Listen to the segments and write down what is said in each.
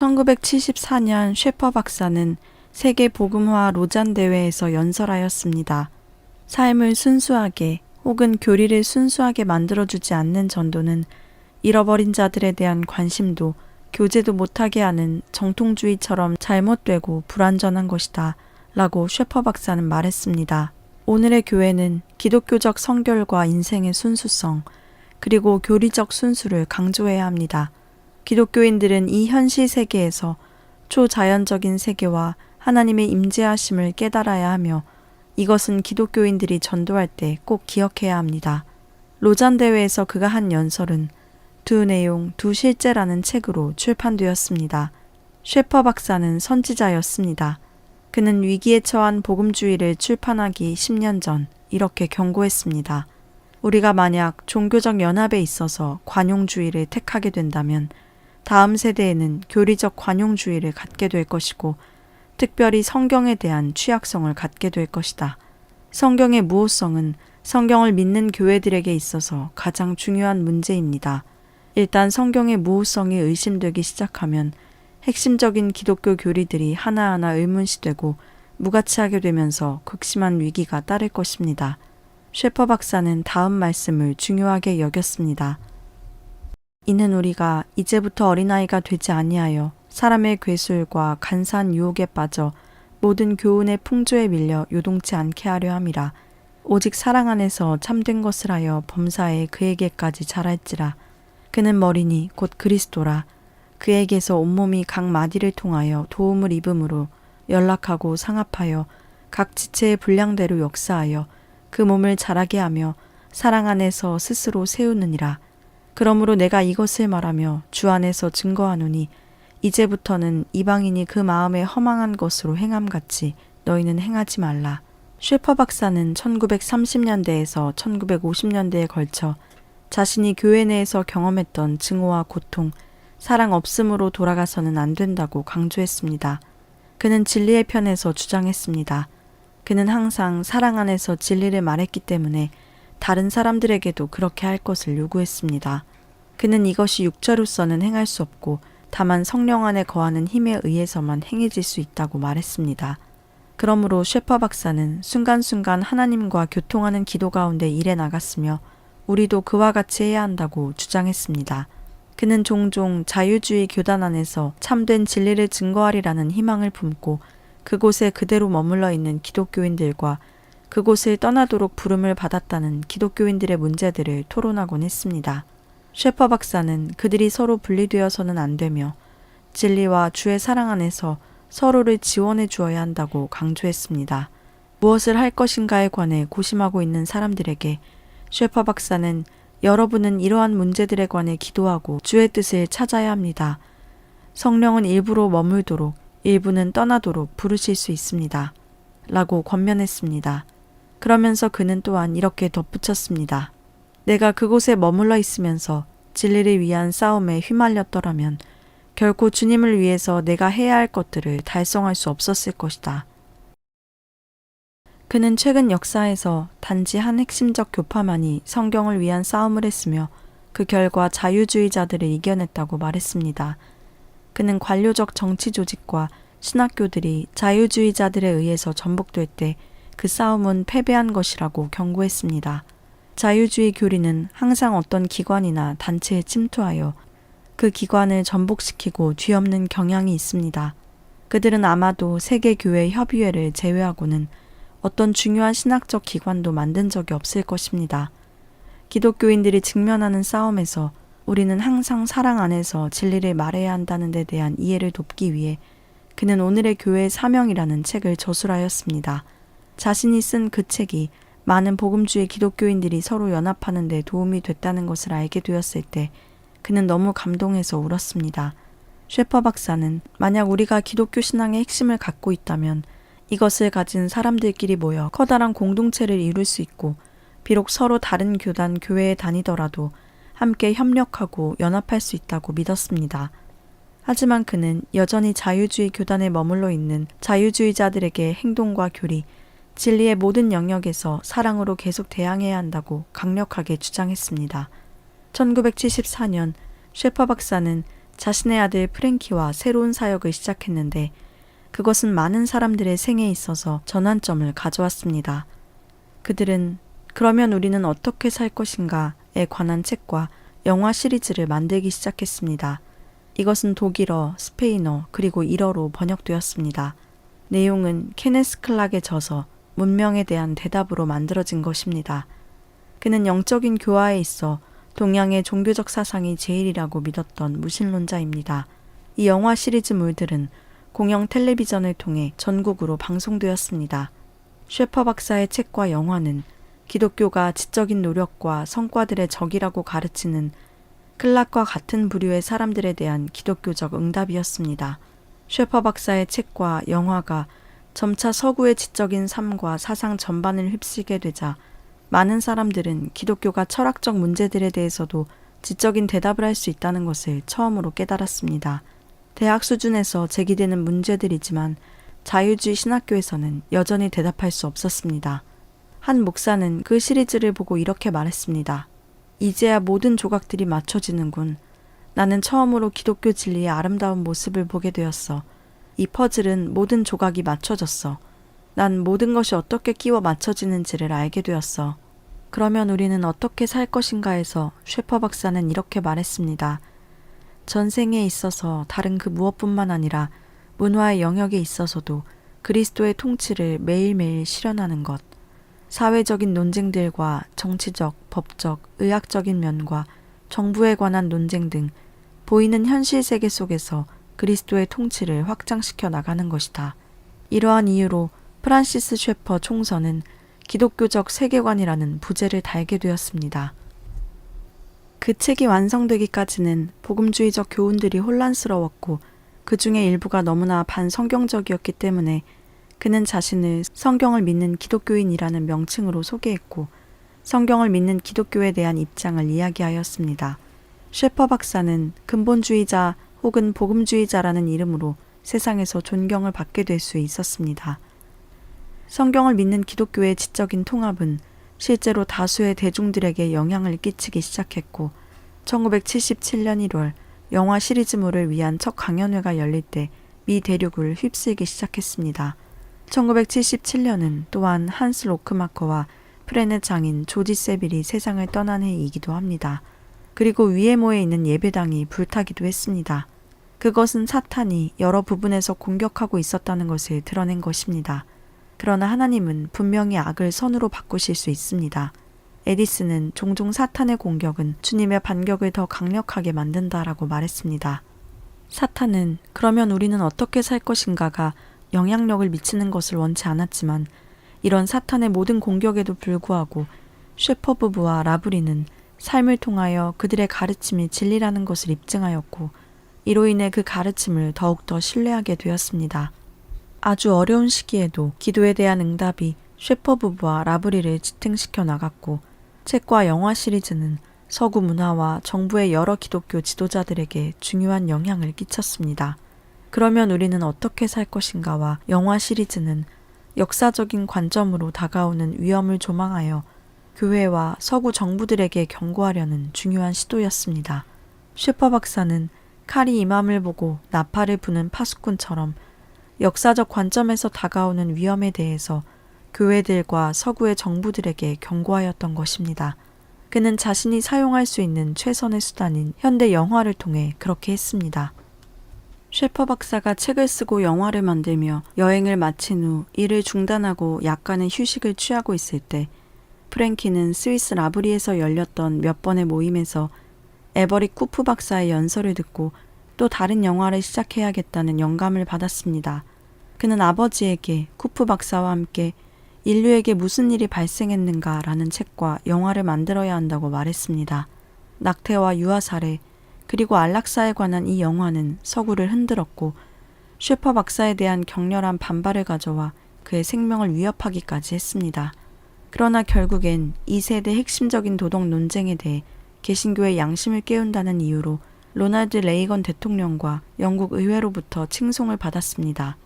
1974년 셰퍼 박사는 세계 복음화 로잔 대회에서 연설하였습니다. 삶을 순수하게 혹은 교리를 순수하게 만들어주지 않는 전도는 잃어버린 자들에 대한 관심도 교제도 못하게 하는 정통주의처럼 잘못되고 불완전한 것이다 라고 셰퍼 박사는 말했습니다. 오늘의 교회는 기독교적 성결과 인생의 순수성 그리고 교리적 순수를 강조해야 합니다. 기독교인들은 이 현실 세계에서 초자연적인 세계와 하나님의 임재하심을 깨달아야 하며 이것은 기독교인들이 전도할 때 꼭 기억해야 합니다. 로잔 대회에서 그가 한 연설은 두 내용, 두 실제라는 책으로 출판되었습니다. 셰퍼 박사는 선지자였습니다. 그는 위기에 처한 복음주의를 출판하기 10년 전 이렇게 경고했습니다. 우리가 만약 종교적 연합에 있어서 관용주의를 택하게 된다면 다음 세대에는 교리적 관용주의를 갖게 될 것이고 특별히 성경에 대한 취약성을 갖게 될 것이다. 성경의 무호성은 성경을 믿는 교회들에게 있어서 가장 중요한 문제입니다. 일단 성경의 무호성이 의심되기 시작하면 핵심적인 기독교 교리들이 하나하나 의문시되고 무가치하게 되면서 극심한 위기가 따를 것입니다. 셰퍼 박사는 다음 말씀을 중요하게 여겼습니다. 이는 우리가 이제부터 어린아이가 되지 아니하여 사람의 괴술과 간사한 유혹에 빠져 모든 교훈의 풍조에 밀려 요동치 않게 하려 함이라. 오직 사랑 안에서 참된 것을 하여 범사에 그에게까지 자랄지라. 그는 머리니 곧 그리스도라. 그에게서 온몸이 각 마디를 통하여 도움을 입음으로 연락하고 상합하여 각 지체의 분량대로 역사하여 그 몸을 자라게 하며 사랑 안에서 스스로 세우느니라. 그러므로 내가 이것을 말하며 주 안에서 증거하노니 이제부터는 이방인이 그 마음에 허망한 것으로 행함같이 너희는 행하지 말라. 셰퍼 박사는 1930년대에서 1950년대에 걸쳐 자신이 교회 내에서 경험했던 증오와 고통, 사랑 없음으로 돌아가서는 안 된다고 강조했습니다. 그는 진리의 편에서 주장했습니다. 그는 항상 사랑 안에서 진리를 말했기 때문에 다른 사람들에게도 그렇게 할 것을 요구했습니다. 그는 이것이 육체로서는 행할 수 없고 다만 성령 안에 거하는 힘에 의해서만 행해질 수 있다고 말했습니다. 그러므로 셰퍼 박사는 순간순간 하나님과 교통하는 기도 가운데 일해 나갔으며 우리도 그와 같이 해야 한다고 주장했습니다. 그는 종종 자유주의 교단 안에서 참된 진리를 증거하리라는 희망을 품고 그곳에 그대로 머물러 있는 기독교인들과 그곳을 떠나도록 부름을 받았다는 기독교인들의 문제들을 토론하곤 했습니다. 셰퍼 박사는 그들이 서로 분리되어서는 안 되며 진리와 주의 사랑 안에서 서로를 지원해 주어야 한다고 강조했습니다. 무엇을 할 것인가에 관해 고심하고 있는 사람들에게 셰퍼 박사는 여러분은 이러한 문제들에 관해 기도하고 주의 뜻을 찾아야 합니다. 성령은 일부로 머물도록 일부는 떠나도록 부르실 수 있습니다. 라고 권면했습니다. 그러면서 그는 또한 이렇게 덧붙였습니다. 내가 그곳에 머물러 있으면서 진리를 위한 싸움에 휘말렸더라면 결코 주님을 위해서 내가 해야 할 것들을 달성할 수 없었을 것이다. 그는 최근 역사에서 단지 한 핵심적 교파만이 성경을 위한 싸움을 했으며 그 결과 자유주의자들을 이겨냈다고 말했습니다. 그는 관료적 정치 조직과 신학교들이 자유주의자들에 의해서 전복될 때 그 싸움은 패배한 것이라고 경고했습니다. 자유주의 교리는 항상 어떤 기관이나 단체에 침투하여 그 기관을 전복시키고 뒤엎는 경향이 있습니다. 그들은 아마도 세계교회 협의회를 제외하고는 어떤 중요한 신학적 기관도 만든 적이 없을 것입니다. 기독교인들이 직면하는 싸움에서 우리는 항상 사랑 안에서 진리를 말해야 한다는 데 대한 이해를 돕기 위해 그는 오늘의 교회의 사명이라는 책을 저술하였습니다. 자신이 쓴 그 책이 많은 복음주의 기독교인들이 서로 연합하는 데 도움이 됐다는 것을 알게 되었을 때 그는 너무 감동해서 울었습니다. 셰퍼 박사는 만약 우리가 기독교 신앙의 핵심을 갖고 있다면 이것을 가진 사람들끼리 모여 커다란 공동체를 이룰 수 있고 비록 서로 다른 교단, 교회에 다니더라도 함께 협력하고 연합할 수 있다고 믿었습니다. 하지만 그는 여전히 자유주의 교단에 머물러 있는 자유주의자들에게 행동과 교리, 진리의 모든 영역에서 사랑으로 계속 대항해야 한다고 강력하게 주장했습니다. 1974년 셰퍼 박사는 자신의 아들 프랭키와 새로운 사역을 시작했는데 그것은 많은 사람들의 생에 있어서 전환점을 가져왔습니다. 그들은 그러면 우리는 어떻게 살 것인가에 관한 책과 영화 시리즈를 만들기 시작했습니다. 이것은 독일어, 스페인어, 그리고 일어로 번역되었습니다. 내용은 케네스 클락의 저서 문명에 대한 대답으로 만들어진 것입니다. 그는 영적인 교화에 있어 동양의 종교적 사상이 제일이라고 믿었던 무신론자입니다. 이 영화 시리즈물들은 공영 텔레비전을 통해 전국으로 방송되었습니다. 셰퍼 박사의 책과 영화는 기독교가 지적인 노력과 성과들의 적이라고 가르치는 클락과 같은 부류의 사람들에 대한 기독교적 응답이었습니다. 셰퍼 박사의 책과 영화가 점차 서구의 지적인 삶과 사상 전반을 휩쓸게 되자 많은 사람들은 기독교가 철학적 문제들에 대해서도 지적인 대답을 할 수 있다는 것을 처음으로 깨달았습니다. 대학 수준에서 제기되는 문제들이지만 자유주의 신학교에서는 여전히 대답할 수 없었습니다. 한 목사는 그 시리즈를 보고 이렇게 말했습니다. 이제야 모든 조각들이 맞춰지는군. 나는 처음으로 기독교 진리의 아름다운 모습을 보게 되었어. 이 퍼즐은 모든 조각이 맞춰졌어. 난 모든 것이 어떻게 끼워 맞춰지는지를 알게 되었어. 그러면 우리는 어떻게 살 것인가에서 셰퍼 박사는 이렇게 말했습니다. 전생에 있어서 다른 그 무엇뿐만 아니라 문화의 영역에 있어서도 그리스도의 통치를 매일매일 실현하는 것. 사회적인 논쟁들과 정치적, 법적, 의학적인 면과 정부에 관한 논쟁 등 보이는 현실 세계 속에서 그리스도의 통치를 확장시켜 나가는 것이다. 이러한 이유로 프란시스 셰퍼 총서는 기독교적 세계관이라는 부제를 달게 되었습니다. 그 책이 완성되기까지는 복음주의적 교훈들이 혼란스러웠고 그 중에 일부가 너무나 반성경적이었기 때문에 그는 자신을 성경을 믿는 기독교인이라는 명칭으로 소개했고 성경을 믿는 기독교에 대한 입장을 이야기하였습니다. 셰퍼 박사는 근본주의자 혹은 복음주의자라는 이름으로 세상에서 존경을 받게 될 수 있었습니다. 성경을 믿는 기독교의 지적인 통합은 실제로 다수의 대중들에게 영향을 끼치기 시작했고 1977년 1월 영화 시리즈물을 위한 첫 강연회가 열릴 때 미 대륙을 휩쓸기 시작했습니다. 1977년은 또한 한스 로크마커와 프렌의 장인 조지 세빌이 세상을 떠난 해이기도 합니다. 그리고 위에모에 있는 예배당이 불타기도 했습니다. 그것은 사탄이 여러 부분에서 공격하고 있었다는 것을 드러낸 것입니다. 그러나 하나님은 분명히 악을 선으로 바꾸실 수 있습니다. 에디슨은 종종 사탄의 공격은 주님의 반격을 더 강력하게 만든다라고 말했습니다. 사탄은 그러면 우리는 어떻게 살 것인가가 영향력을 미치는 것을 원치 않았지만 이런 사탄의 모든 공격에도 불구하고 셰퍼 부부와 라브리는 삶을 통하여 그들의 가르침이 진리라는 것을 입증하였고 이로 인해 그 가르침을 더욱더 신뢰하게 되었습니다. 아주 어려운 시기에도 기도에 대한 응답이 셰퍼 부부와 라브리를 지탱시켜 나갔고 책과 영화 시리즈는 서구 문화와 정부의 여러 기독교 지도자들에게 중요한 영향을 끼쳤습니다. 그러면 우리는 어떻게 살 것인가와 영화 시리즈는 역사적인 관점으로 다가오는 위험을 조망하여 교회와 서구 정부들에게 경고하려는 중요한 시도였습니다. 셰퍼 박사는 칼이 이맘을 보고 나팔을 부는 파수꾼처럼 역사적 관점에서 다가오는 위험에 대해서 교회들과 서구의 정부들에게 경고하였던 것입니다. 그는 자신이 사용할 수 있는 최선의 수단인 현대 영화를 통해 그렇게 했습니다. 셰퍼 박사가 책을 쓰고 영화를 만들며 여행을 마친 후 일을 중단하고 약간의 휴식을 취하고 있을 때 프랭키는 스위스 라브리에서 열렸던 몇 번의 모임에서 에버리 쿠프 박사의 연설을 듣고 또 다른 영화를 시작해야겠다는 영감을 받았습니다. 그는 아버지에게 쿠프 박사와 함께 인류에게 무슨 일이 발생했는가라는 책과 영화를 만들어야 한다고 말했습니다. 낙태와 유아 살해 그리고 안락사에 관한 이 영화는 서구를 흔들었고 셰퍼 박사에 대한 격렬한 반발을 가져와 그의 생명을 위협하기까지 했습니다. 그러나 결국엔 이 세대의 핵심적인 도덕 논쟁에 대해 개신교의 양심을 깨운다는 이유로 로널드 레이건 대통령과 영국 의회로부터 칭송을 받았습니다.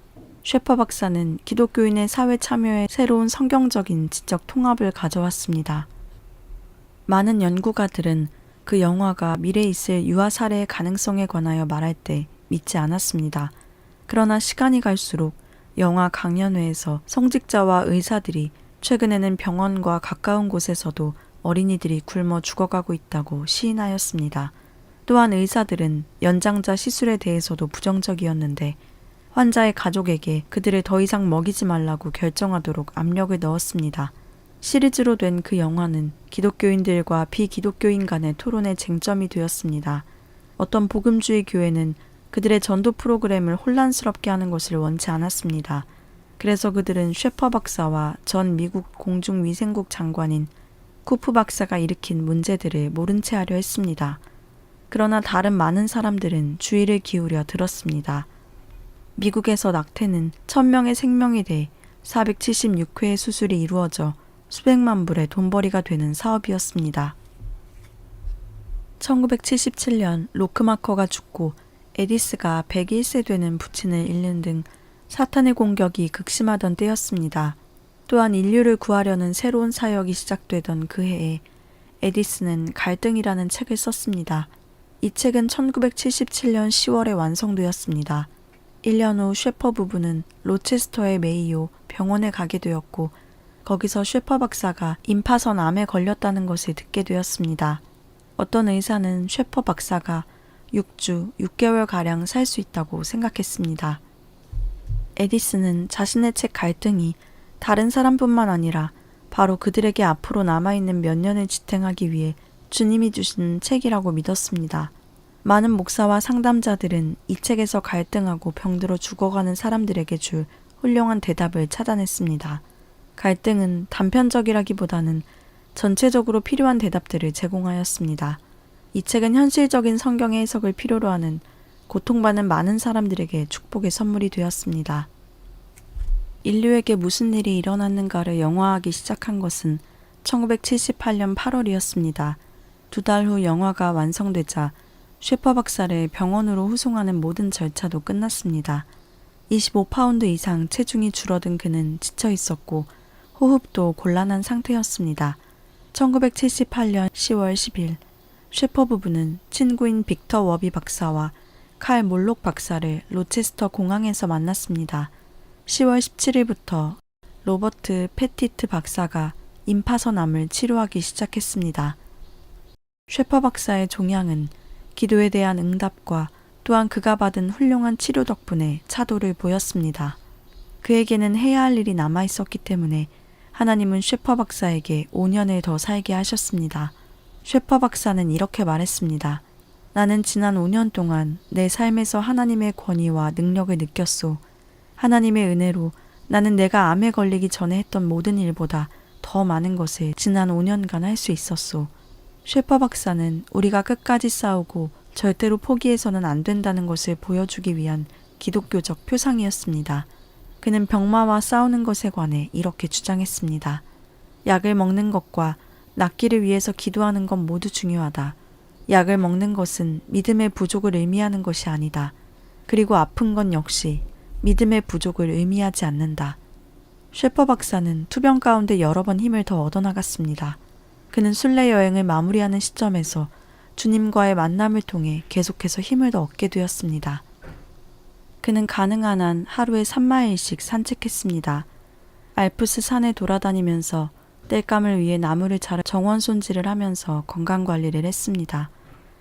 셰퍼 박사는 기독교인의 사회 참여에 새로운 성경적인 지적 통합을 가져왔습니다. 많은 연구가들은 그 영화가 미래에 있을 유아 살해의 가능성에 관하여 말할 때 믿지 않았습니다. 그러나 시간이 갈수록 영화 강연회에서 성직자와 의사들이 최근에는 병원과 가까운 곳에서도 어린이들이 굶어 죽어가고 있다고 시인하였습니다. 또한 의사들은 연장자 시술에 대해서도 부정적이었는데 환자의 가족에게 그들을 더 이상 먹이지 말라고 결정하도록 압력을 넣었습니다. 시리즈로 된 그 영화는 기독교인들과 비기독교인 간의 토론의 쟁점이 되었습니다. 어떤 복음주의 교회는 그들의 전도 프로그램을 혼란스럽게 하는 것을 원치 않았습니다. 그래서 그들은 셰퍼 박사와 전 미국 공중위생국 장관인 쿠프 박사가 일으킨 문제들을 모른 채 하려 했습니다. 그러나 다른 많은 사람들은 주의를 기울여 들었습니다. 미국에서 낙태는 1000명의 생명이 돼 476회의 수술이 이루어져 수백만 불의 돈벌이가 되는 사업이었습니다. 1977년 로크마커가 죽고 에디스가 101세 되는 부친을 잃는 등 사탄의 공격이 극심하던 때였습니다. 또한 인류를 구하려는 새로운 사역이 시작되던 그 해에 에디스는 갈등이라는 책을 썼습니다. 이 책은 1977년 10월에 완성되었습니다. 1년 후 셰퍼 부부는 로체스터의 메이오 병원에 가게 되었고 거기서 셰퍼 박사가 임파선 암에 걸렸다는 것을 듣게 되었습니다. 어떤 의사는 셰퍼 박사가 6주, 6개월가량 살 수 있다고 생각했습니다. 에디슨은 자신의 책 갈등이 다른 사람뿐만 아니라 바로 그들에게 앞으로 남아있는 몇 년을 지탱하기 위해 주님이 주신 책이라고 믿었습니다. 많은 목사와 상담자들은 이 책에서 갈등하고 병들어 죽어가는 사람들에게 줄 훌륭한 대답을 찾아냈습니다. 갈등은 단편적이라기보다는 전체적으로 필요한 대답들을 제공하였습니다. 이 책은 현실적인 성경의 해석을 필요로 하는 고통받는 많은 사람들에게 축복의 선물이 되었습니다. 인류에게 무슨 일이 일어났는가를 영화화하기 시작한 것은 1978년 8월이었습니다. 2달 후 영화가 완성되자 셰퍼 박사를 병원으로 후송하는 모든 절차도 끝났습니다. 25파운드 이상 체중이 줄어든 그는 지쳐 있었고 호흡도 곤란한 상태였습니다. 1978년 10월 10일 셰퍼 부부는 친구인 빅터 워비 박사와 칼 몰록 박사를 로체스터 공항에서 만났습니다. 10월 17일부터 로버트 패티트 박사가 임파선암을 치료하기 시작했습니다. 셰퍼 박사의 종양은 기도에 대한 응답과 또한 그가 받은 훌륭한 치료 덕분에 차도를 보였습니다. 그에게는 해야 할 일이 남아 있었기 때문에 하나님은 셰퍼 박사에게 5년을 더 살게 하셨습니다. 셰퍼 박사는 이렇게 말했습니다. 나는 지난 5년 동안 내 삶에서 하나님의 권위와 능력을 느꼈소. 하나님의 은혜로 나는 내가 암에 걸리기 전에 했던 모든 일보다 더 많은 것을 지난 5년간 할 수 있었소. 셰퍼 박사는 우리가 끝까지 싸우고 절대로 포기해서는 안 된다는 것을 보여주기 위한 기독교적 표상이었습니다. 그는 병마와 싸우는 것에 관해 이렇게 주장했습니다. 약을 먹는 것과 낫기를 위해서 기도하는 건 모두 중요하다. 약을 먹는 것은 믿음의 부족을 의미하는 것이 아니다. 그리고 아픈 건 역시 믿음의 부족을 의미하지 않는다. 셰퍼 박사는 투병 가운데 여러 번 힘을 더 얻어나갔습니다. 그는 순례 여행을 마무리하는 시점에서 주님과의 만남을 통해 계속해서 힘을 더 얻게 되었습니다. 그는 가능한 한 하루에 3마일씩 산책했습니다. 알프스 산에 돌아다니면서 땔감을 위해 나무를 자라 정원 손질을 하면서 건강관리를 했습니다.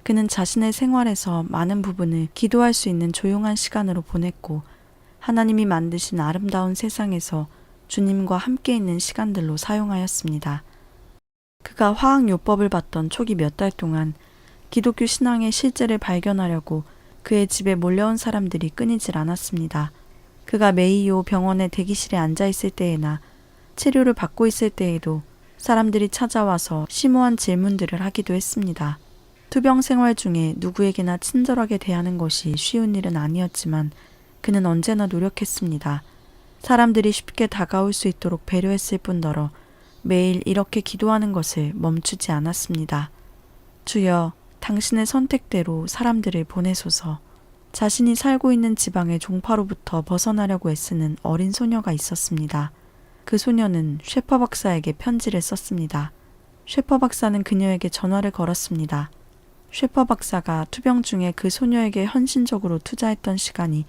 그는 자신의 생활에서 많은 부분을 기도할 수 있는 조용한 시간으로 보냈고 하나님이 만드신 아름다운 세상에서 주님과 함께 있는 시간들로 사용하였습니다. 그가 화학요법을 받던 초기 몇 달 동안 기독교 신앙의 실제를 발견하려고 그의 집에 몰려온 사람들이 끊이질 않았습니다. 그가 메이오 병원의 대기실에 앉아 있을 때에나 치료를 받고 있을 때에도 사람들이 찾아와서 심오한 질문들을 하기도 했습니다. 투병 생활 중에 누구에게나 친절하게 대하는 것이 쉬운 일은 아니었지만 그는 언제나 노력했습니다. 사람들이 쉽게 다가올 수 있도록 배려했을 뿐더러 매일 이렇게 기도하는 것을 멈추지 않았습니다. 주여, 당신의 선택대로 사람들을 보내소서. 자신이 살고 있는 지방의 종파로부터 벗어나려고 애쓰는 어린 소녀가 있었습니다. 그 소녀는 셰퍼 박사에게 편지를 썼습니다. 셰퍼 박사는 그녀에게 전화를 걸었습니다. 셰퍼 박사가 투병 중에 그 소녀에게 헌신적으로 투자했던 시간이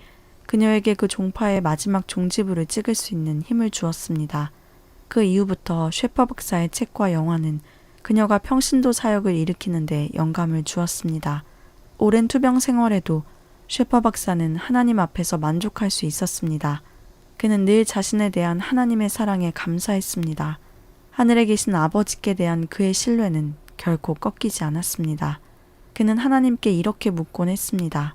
그녀에게 그 종파의 마지막 종지부를 찍을 수 있는 힘을 주었습니다. 그 이후부터 셰퍼 박사의 책과 영화는 그녀가 평신도 사역을 일으키는 데 영감을 주었습니다. 오랜 투병 생활에도 셰퍼 박사는 하나님 앞에서 만족할 수 있었습니다. 그는 늘 자신에 대한 하나님의 사랑에 감사했습니다. 하늘에 계신 아버지께 대한 그의 신뢰는 결코 꺾이지 않았습니다. 그는 하나님께 이렇게 묻곤 했습니다.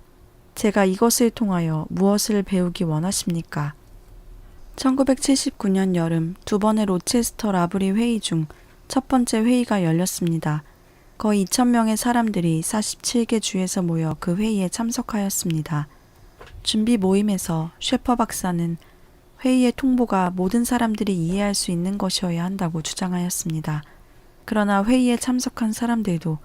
제가 이것을 통하여 무엇을 배우기 원하십니까? 1979년 여름 두 번의 로체스터 라브리 회의 중 첫 번째 회의가 열렸습니다. 거의 2,000명의 사람들이 47개 주에서 모여 그 회의에 참석하였습니다. 준비 모임에서 셰퍼 박사는 회의의 통보가 모든 사람들이 이해할 수 있는 것이어야 한다고 주장하였습니다. 그러나 회의에 참석한 사람들도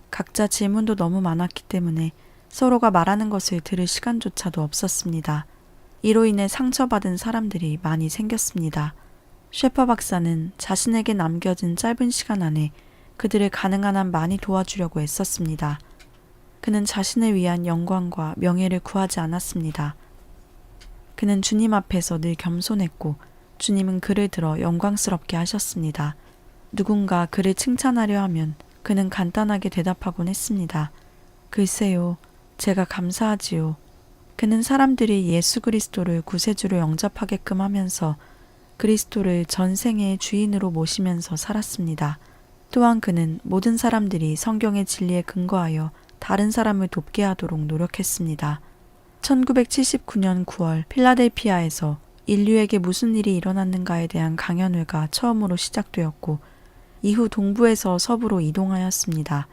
각자 질문도 너무 많았기 때문에 서로가 말하는 것을 들을 시간조차도 없었습니다. 이로 인해 상처받은 사람들이 많이 생겼습니다. 셰퍼 박사는 자신에게 남겨진 짧은 시간 안에 그들을 가능한 한 많이 도와주려고 애썼습니다. 그는 자신을 위한 영광과 명예를 구하지 않았습니다. 그는 주님 앞에서 늘 겸손했고 주님은 그를 들어 영광스럽게 하셨습니다. 누군가 그를 칭찬하려 하면 그는 간단하게 대답하곤 했습니다. 글쎄요, 제가 감사하지요. 그는 사람들이 예수 그리스도를 구세주로 영접하게끔 하면서 그리스도를 전생의 주인으로 모시면서 살았습니다. 또한 그는 모든 사람들이 성경의 진리에 근거하여 다른 사람을 돕게 하도록 노력했습니다. 1979년 9월 필라델피아에서 인류에게 무슨 일이 일어났는가에 대한 강연회가 처음으로 시작되었고 이후 동부에서 서부로 이동하였습니다.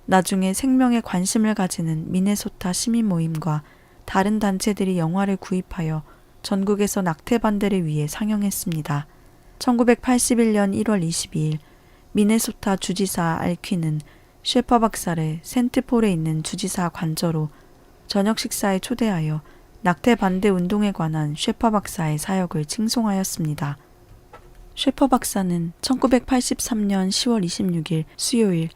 나중에 생명에 관심을 가지는 미네소타 시민 모임과 다른 단체들이 영화를 구입하여 전국에서 낙태 반대를 위해 상영했습니다. 1981년 1월 22일 미네소타 주지사 알퀴는 셰퍼 박사를 센트폴에 있는 주지사 관저로 저녁 식사에 초대하여 낙태 반대 운동에 관한 셰퍼 박사의 사역을 칭송하였습니다. 셰퍼 박사는 1983년 10월 26일 수요일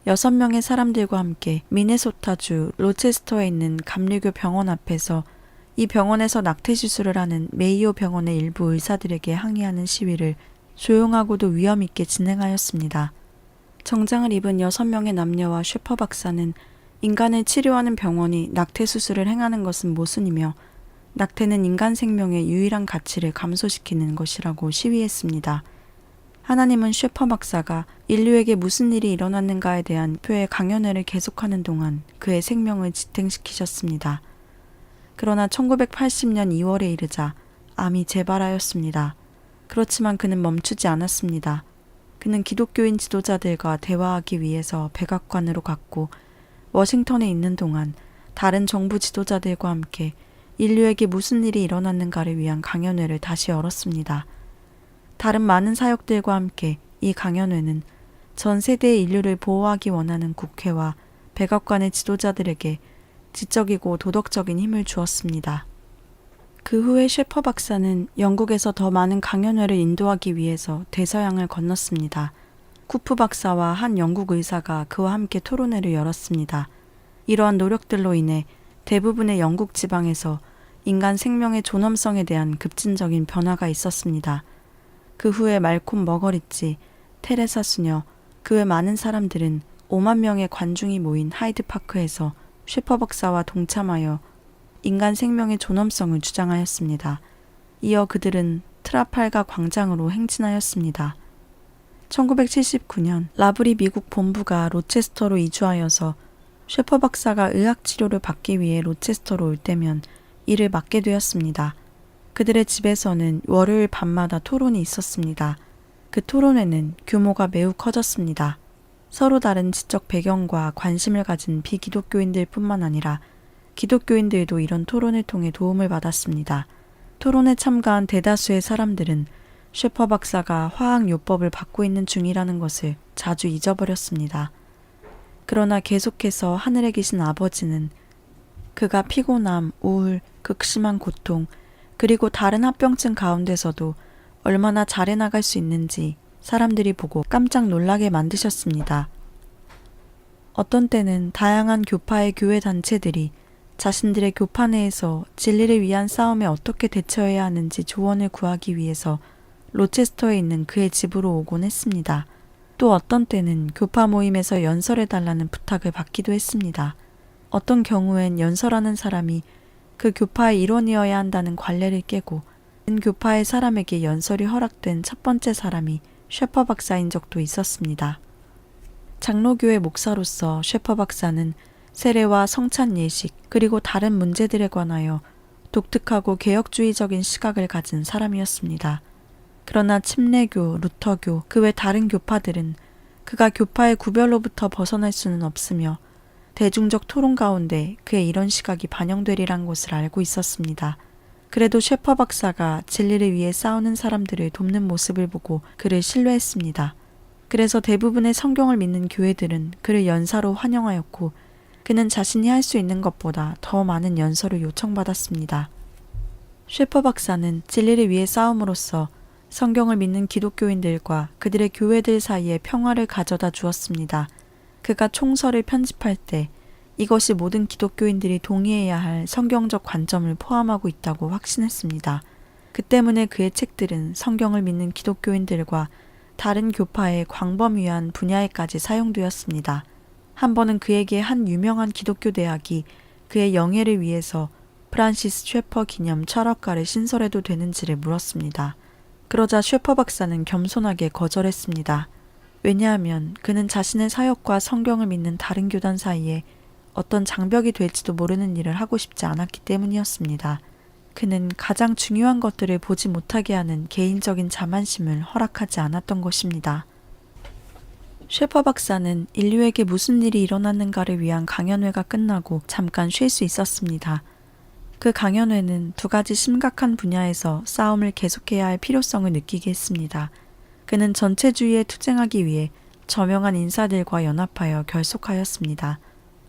6명의 사람들과 함께 미네소타주 로체스터에 있는 감리교 병원 앞에서 이 병원에서 낙태 수술을 하는 메이오 병원의 일부 의사들에게 항의하는 시위를 조용하고도 위험 있게 진행하였습니다. 정장을 입은 6명의 남녀와 셰퍼 박사는 인간을 치료하는 병원이 낙태 수술을 행하는 것은 모순이며 낙태는 인간 생명의 유일한 가치를 감소시키는 것이라고 시위했습니다. 하나님은 셰퍼 박사가 인류에게 무슨 일이 일어났는가에 대한 표의 강연회를 계속하는 동안 그의 생명을 지탱시키셨습니다. 그러나 1980년 2월에 이르자 암이 재발하였습니다. 그렇지만 그는 멈추지 않았습니다. 그는 기독교인 지도자들과 대화하기 위해서 백악관으로 갔고 워싱턴에 있는 동안 다른 정부 지도자들과 함께 인류에게 무슨 일이 일어났는가를 위한 강연회를 다시 열었습니다. 다른 많은 사역들과 함께 이 강연회는 전 세대의 인류를 보호하기 원하는 국회와 백악관의 지도자들에게 지적이고 도덕적인 힘을 주었습니다. 그 후에 셰퍼 박사는 영국에서 더 많은 강연회를 인도하기 위해서 대서양을 건넜습니다. 쿠프 박사와 한 영국 의사가 그와 함께 토론회를 열었습니다. 이러한 노력들로 인해 대부분의 영국 지방에서 인간 생명의 존엄성에 대한 급진적인 변화가 있었습니다. 그 후에 말콤 머거리치, 테레사 수녀, 그 외 많은 사람들은 5만 명의 관중이 모인 하이드파크에서 셰퍼 박사와 동참하여 인간 생명의 존엄성을 주장하였습니다. 이어 그들은 트라팔가 광장으로 행진하였습니다. 1979년 라브리 미국 본부가 로체스터로 이주하여서 셰퍼 박사가 의학치료를 받기 위해 로체스터로 올 때면 이를 맡게 되었습니다. 그들의 집에서는 월요일 밤마다 토론이 있었습니다. 그 토론회는 규모가 매우 커졌습니다. 서로 다른 지적 배경과 관심을 가진 비기독교인들 뿐만 아니라 기독교인들도 이런 토론을 통해 도움을 받았습니다. 토론에 참가한 대다수의 사람들은 셰퍼 박사가 화학요법을 받고 있는 중이라는 것을 자주 잊어버렸습니다. 그러나 계속해서 하늘에 계신 아버지는 그가 피곤함, 우울, 극심한 고통, 그리고 다른 합병증 가운데서도 얼마나 잘해나갈 수 있는지 사람들이 보고 깜짝 놀라게 만드셨습니다. 어떤 때는 다양한 교파의 교회 단체들이 자신들의 교파 내에서 진리를 위한 싸움에 어떻게 대처해야 하는지 조언을 구하기 위해서 로체스터에 있는 그의 집으로 오곤 했습니다. 또 어떤 때는 교파 모임에서 연설해달라는 부탁을 받기도 했습니다. 어떤 경우엔 연설하는 사람이 그 교파의 일원이어야 한다는 관례를 깨고 교파의 사람에게 연설이 허락된 첫 번째 사람이 셰퍼 박사인 적도 있었습니다. 장로교회 목사로서 셰퍼 박사는 세례와 성찬 예식 그리고 다른 문제들에 관하여 독특하고 개혁주의적인 시각을 가진 사람이었습니다. 그러나 침례교, 루터교, 그 외 다른 교파들은 그가 교파의 구별로부터 벗어날 수는 없으며 대중적 토론 가운데 그의 이런 시각이 반영되리란 것을 알고 있었습니다. 그래도 셰퍼 박사가 진리를 위해 싸우는 사람들을 돕는 모습을 보고 그를 신뢰했습니다. 그래서 대부분의 성경을 믿는 교회들은 그를 연사로 환영하였고 그는 자신이 할 수 있는 것보다 더 많은 연설을 요청받았습니다. 셰퍼 박사는 진리를 위해 싸움으로써 성경을 믿는 기독교인들과 그들의 교회들 사이에 평화를 가져다 주었습니다. 그가 총서를 편집할 때 이것이 모든 기독교인들이 동의해야 할 성경적 관점을 포함하고 있다고 확신했습니다. 그 때문에 그의 책들은 성경을 믿는 기독교인들과 다른 교파의 광범위한 분야에까지 사용되었습니다. 한 번은 그에게 한 유명한 기독교 대학이 그의 영예를 위해서 프란시스 셰퍼 기념 철학가를 신설해도 되는지를 물었습니다. 그러자 셰퍼 박사는 겸손하게 거절했습니다. 왜냐하면 그는 자신의 사역과 성경을 믿는 다른 교단 사이에 어떤 장벽이 될지도 모르는 일을 하고 싶지 않았기 때문이었습니다. 그는 가장 중요한 것들을 보지 못하게 하는 개인적인 자만심을 허락하지 않았던 것입니다. 셰퍼 박사는 인류에게 무슨 일이 일어났는가를 위한 강연회가 끝나고 잠깐 쉴 수 있었습니다. 그 강연회는 두 가지 심각한 분야에서 싸움을 계속해야 할 필요성을 느끼게 했습니다. 그는 전체주의에 투쟁하기 위해 저명한 인사들과 연합하여 결속하였습니다.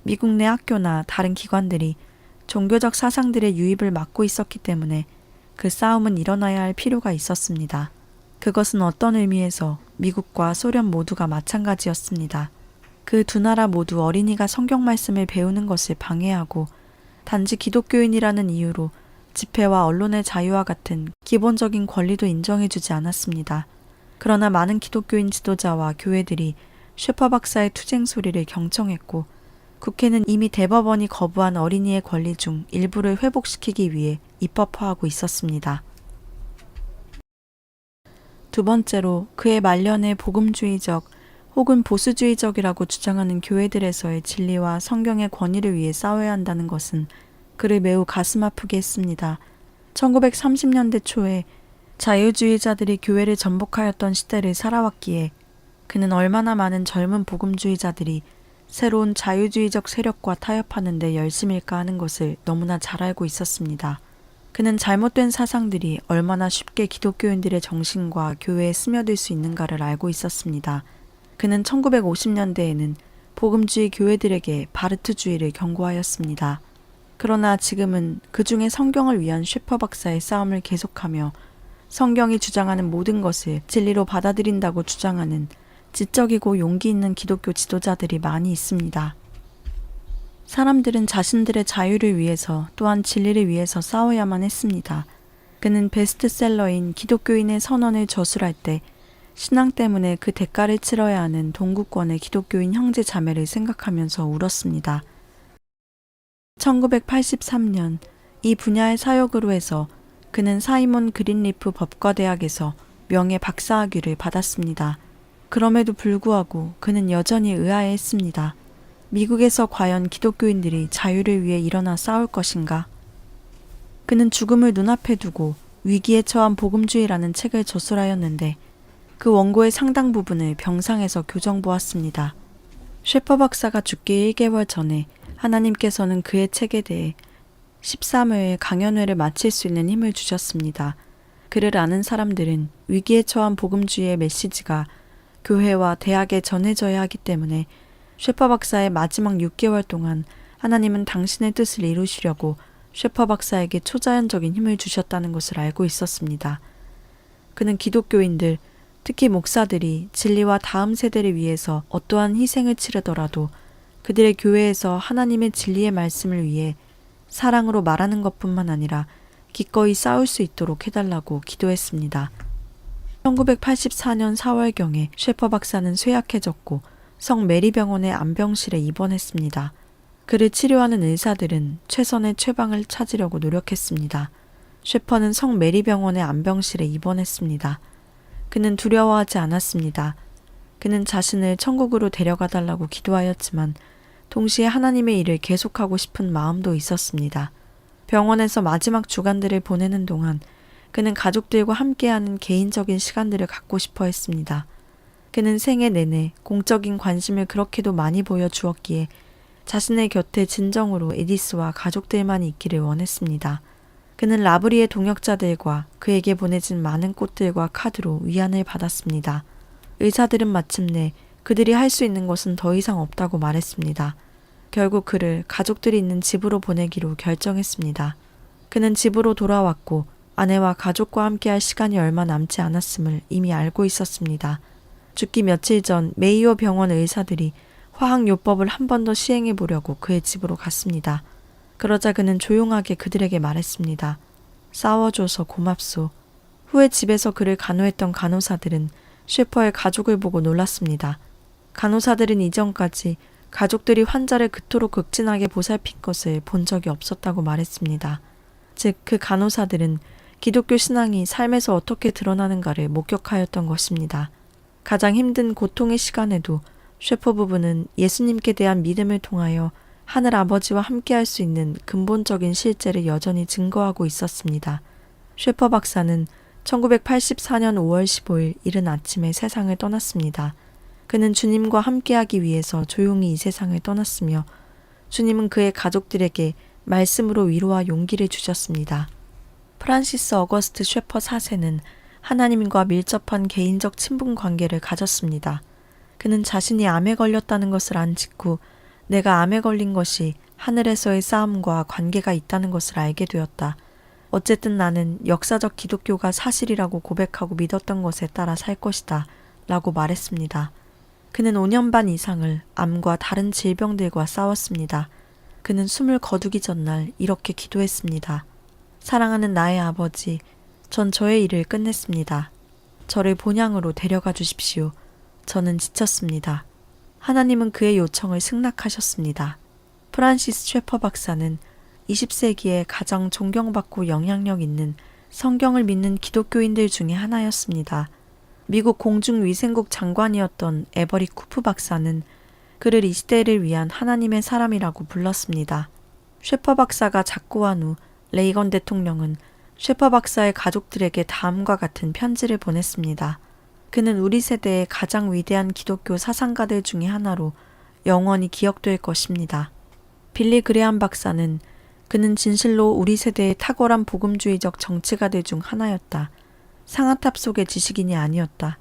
미국 내 학교나 다른 기관들이 종교적 사상들의 유입을 막고 있었기 때문에 그 싸움은 일어나야 할 필요가 있었습니다. 그것은 어떤 의미에서 미국과 소련 모두가 마찬가지였습니다. 그 두 나라 모두 어린이가 성경 말씀을 배우는 것을 방해하고 단지 기독교인이라는 이유로 집회와 언론의 자유와 같은 기본적인 권리도 인정해주지 않았습니다. 그러나 많은 기독교인 지도자와 교회들이 셰퍼 박사의 투쟁 소리를 경청했고 국회는 이미 대법원이 거부한 어린이의 권리 중 일부를 회복시키기 위해 입법화하고 있었습니다. 두 번째로 그의 말년에 복음주의적 혹은 보수주의적이라고 주장하는 교회들에서의 진리와 성경의 권위를 위해 싸워야 한다는 것은 그를 매우 가슴 아프게 했습니다. 1930년대 초에 자유주의자들이 교회를 전복하였던 시대를 살아왔기에 그는 얼마나 많은 젊은 복음주의자들이 새로운 자유주의적 세력과 타협하는 데 열심일까 하는 것을 너무나 잘 알고 있었습니다. 그는 잘못된 사상들이 얼마나 쉽게 기독교인들의 정신과 교회에 스며들 수 있는가를 알고 있었습니다. 그는 1950년대에는 복음주의 교회들에게 바르트주의를 경고하였습니다. 그러나 지금은 그 중에 성경을 위한 셰퍼 박사의 싸움을 계속하며 성경이 주장하는 모든 것을 진리로 받아들인다고 주장하는 지적이고 용기 있는 기독교 지도자들이 많이 있습니다. 사람들은 자신들의 자유를 위해서 또한 진리를 위해서 싸워야만 했습니다. 그는 베스트셀러인 기독교인의 선언을 저술할 때 신앙 때문에 그 대가를 치러야 하는 동구권의 기독교인 형제 자매를 생각하면서 울었습니다. 1983년 이 분야의 사역으로 해서 그는 사이먼 그린리프 법과대학에서 명예 박사학위를 받았습니다. 그럼에도 불구하고 그는 여전히 의아해했습니다. 미국에서 과연 기독교인들이 자유를 위해 일어나 싸울 것인가? 그는 죽음을 눈앞에 두고 위기에 처한 복음주의라는 책을 저술하였는데 그 원고의 상당 부분을 병상에서 교정보았습니다. 셰퍼 박사가 죽기 1개월 전에 하나님께서는 그의 책에 대해 13회의 강연회를 마칠 수 있는 힘을 주셨습니다. 그를 아는 사람들은 위기에 처한 복음주의의 메시지가 교회와 대학에 전해져야 하기 때문에 셰퍼 박사의 마지막 6개월 동안 하나님은 당신의 뜻을 이루시려고 셰퍼 박사에게 초자연적인 힘을 주셨다는 것을 알고 있었습니다. 그는 기독교인들, 특히 목사들이 진리와 다음 세대를 위해서 어떠한 희생을 치르더라도 그들의 교회에서 하나님의 진리의 말씀을 위해 사랑으로 말하는 것뿐만 아니라 기꺼이 싸울 수 있도록 해달라고 기도했습니다. 1984년 4월경에 셰퍼 박사는 쇠약해졌고 성 메리병원의 안병실에 입원했습니다. 그를 치료하는 의사들은 최선의 처방을 찾으려고 노력했습니다. 셰퍼는 성 메리병원의 안병실에 입원했습니다. 그는 두려워하지 않았습니다. 그는 자신을 천국으로 데려가 달라고 기도하였지만 동시에 하나님의 일을 계속하고 싶은 마음도 있었습니다. 병원에서 마지막 주간들을 보내는 동안 그는 가족들과 함께하는 개인적인 시간들을 갖고 싶어 했습니다. 그는 생애 내내 공적인 관심을 그렇게도 많이 보여주었기에 자신의 곁에 진정으로 에디스와 가족들만 있기를 원했습니다. 그는 라브리의 동역자들과 그에게 보내진 많은 꽃들과 카드로 위안을 받았습니다. 의사들은 마침내 그들이 할 수 있는 것은 더 이상 없다고 말했습니다. 결국 그를 가족들이 있는 집으로 보내기로 결정했습니다. 그는 집으로 돌아왔고 아내와 가족과 함께할 시간이 얼마 남지 않았음을 이미 알고 있었습니다. 죽기 며칠 전 메이오 병원 의사들이 화학요법을 한 번 더 시행해 보려고 그의 집으로 갔습니다. 그러자 그는 조용하게 그들에게 말했습니다. 싸워줘서 고맙소. 후에 집에서 그를 간호했던 간호사들은 셰퍼의 가족을 보고 놀랐습니다. 간호사들은 이전까지 가족들이 환자를 그토록 극진하게 보살핀 것을 본 적이 없었다고 말했습니다. 즉, 그 간호사들은 기독교 신앙이 삶에서 어떻게 드러나는가를 목격하였던 것입니다. 가장 힘든 고통의 시간에도 셰퍼 부부는 예수님께 대한 믿음을 통하여 하늘 아버지와 함께할 수 있는 근본적인 실제를 여전히 증거하고 있었습니다. 셰퍼 박사는 1984년 5월 15일 이른 아침에 세상을 떠났습니다. 그는 주님과 함께하기 위해서 조용히 이 세상을 떠났으며 주님은 그의 가족들에게 말씀으로 위로와 용기를 주셨습니다. 프란시스 어거스트 셰퍼 4세는 하나님과 밀접한 개인적 친분 관계를 가졌습니다. 그는 자신이 암에 걸렸다는 것을 안 직후 내가 암에 걸린 것이 하늘에서의 싸움과 관계가 있다는 것을 알게 되었다. 어쨌든 나는 역사적 기독교가 사실이라고 고백하고 믿었던 것에 따라 살 것이다. 라고 말했습니다. 그는 5년 반 이상을 암과 다른 질병들과 싸웠습니다. 그는 숨을 거두기 전날 이렇게 기도했습니다. 사랑하는 나의 아버지, 전 저의 일을 끝냈습니다. 저를 본향으로 데려가 주십시오. 저는 지쳤습니다. 하나님은 그의 요청을 승낙하셨습니다. 프란시스 셰퍼 박사는 20세기에 가장 존경받고 영향력 있는 성경을 믿는 기독교인들 중에 하나였습니다. 미국 공중위생국 장관이었던 에버리 쿠프 박사는 그를 이 시대를 위한 하나님의 사람이라고 불렀습니다. 셰퍼 박사가 작고한 후 레이건 대통령은 셰퍼 박사의 가족들에게 다음과 같은 편지를 보냈습니다. 그는 우리 세대의 가장 위대한 기독교 사상가들 중에 하나로 영원히 기억될 것입니다. 빌리 그레함 박사는 그는 진실로 우리 세대의 탁월한 복음주의적 정치가들 중 하나였다. 상아탑 속의 지식인이 아니었다.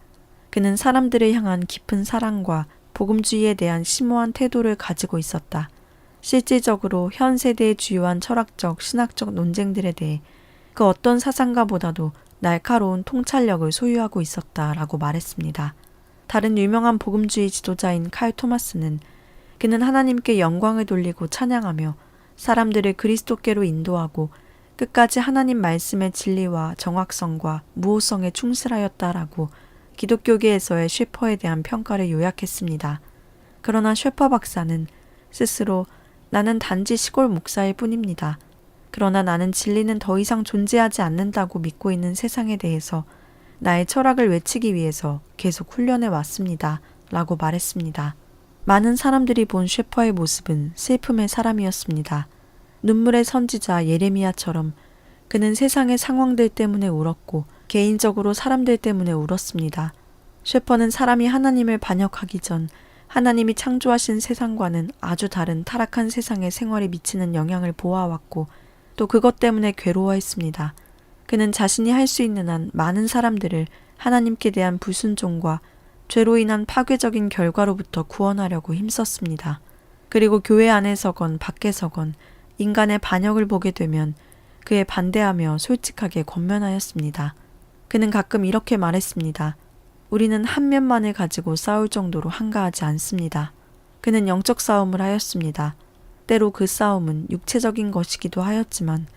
그는 사람들을 향한 깊은 사랑과 복음주의에 대한 심오한 태도를 가지고 있었다. 실질적으로 현 세대의 주요한 철학적, 신학적 논쟁들에 대해 그 어떤 사상가보다도 날카로운 통찰력을 소유하고 있었다라고 말했습니다. 다른 유명한 복음주의 지도자인 칼 토마스는 그는 하나님께 영광을 돌리고 찬양하며 사람들을 그리스도께로 인도하고 끝까지 하나님 말씀의 진리와 정확성과 무호성에 충실하였다라고 기독교계에서의 셰퍼에 대한 평가를 요약했습니다. 그러나 셰퍼 박사는 스스로 나는 단지 시골 목사일 뿐입니다. 그러나 나는 진리는 더 이상 존재하지 않는다고 믿고 있는 세상에 대해서 나의 철학을 외치기 위해서 계속 훈련해 왔습니다. 라고 말했습니다. 많은 사람들이 본 셰퍼의 모습은 슬픔의 사람이었습니다. 눈물의 선지자 예레미야처럼 그는 세상의 상황들 때문에 울었고 개인적으로 사람들 때문에 울었습니다. 셰퍼는 사람이 하나님을 반역하기 전 하나님이 창조하신 세상과는 아주 다른 타락한 세상의 생활에 미치는 영향을 보아왔고 또 그것 때문에 괴로워했습니다. 그는 자신이 할 수 있는 한 많은 사람들을 하나님께 대한 불순종과 죄로 인한 파괴적인 결과로부터 구원하려고 힘썼습니다. 그리고 교회 안에서건 밖에서건 인간의 반역을 보게 되면 그에 반대하며 솔직하게 권면하였습니다. 그는 가끔 이렇게 말했습니다. 우리는 한 면만을 가지고 싸울 정도로 한가하지 않습니다. 그는 영적 싸움을 하였습니다. 때로 그 싸움은 육체적인 것이기도 하였지만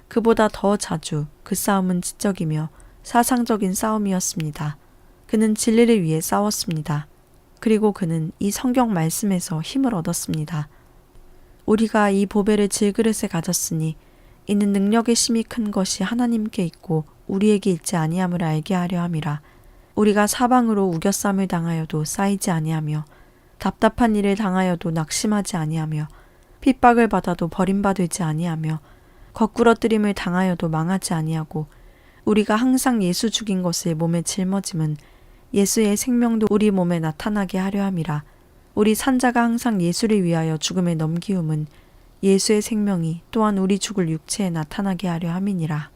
그보다 더 자주 그 싸움은 지적이며 사상적인 싸움이었습니다. 그는 진리를 위해 싸웠습니다. 그리고 그는 이 성경 말씀에서 힘을 얻었습니다. 우리가 이 보배를 질그릇에 가졌으니 이는 능력의 심이 큰 것이 하나님께 있고 우리에게 있지 아니함을 알게 하려 함이라. 우리가 사방으로 우겨쌈을 당하여도 쌓이지 아니하며 답답한 일을 당하여도 낙심하지 아니하며 핍박을 받아도 버림받지 아니하며 거꾸러뜨림을 당하여도 망하지 아니하고 우리가 항상 예수 죽인 것을 몸에 짊어짐은 예수의 생명도 우리 몸에 나타나게 하려 함이라. 우리 산자가 항상 예수를 위하여 죽음을 넘기움은 예수의 생명이 또한 우리 죽을 육체에 나타나게 하려 함이니라.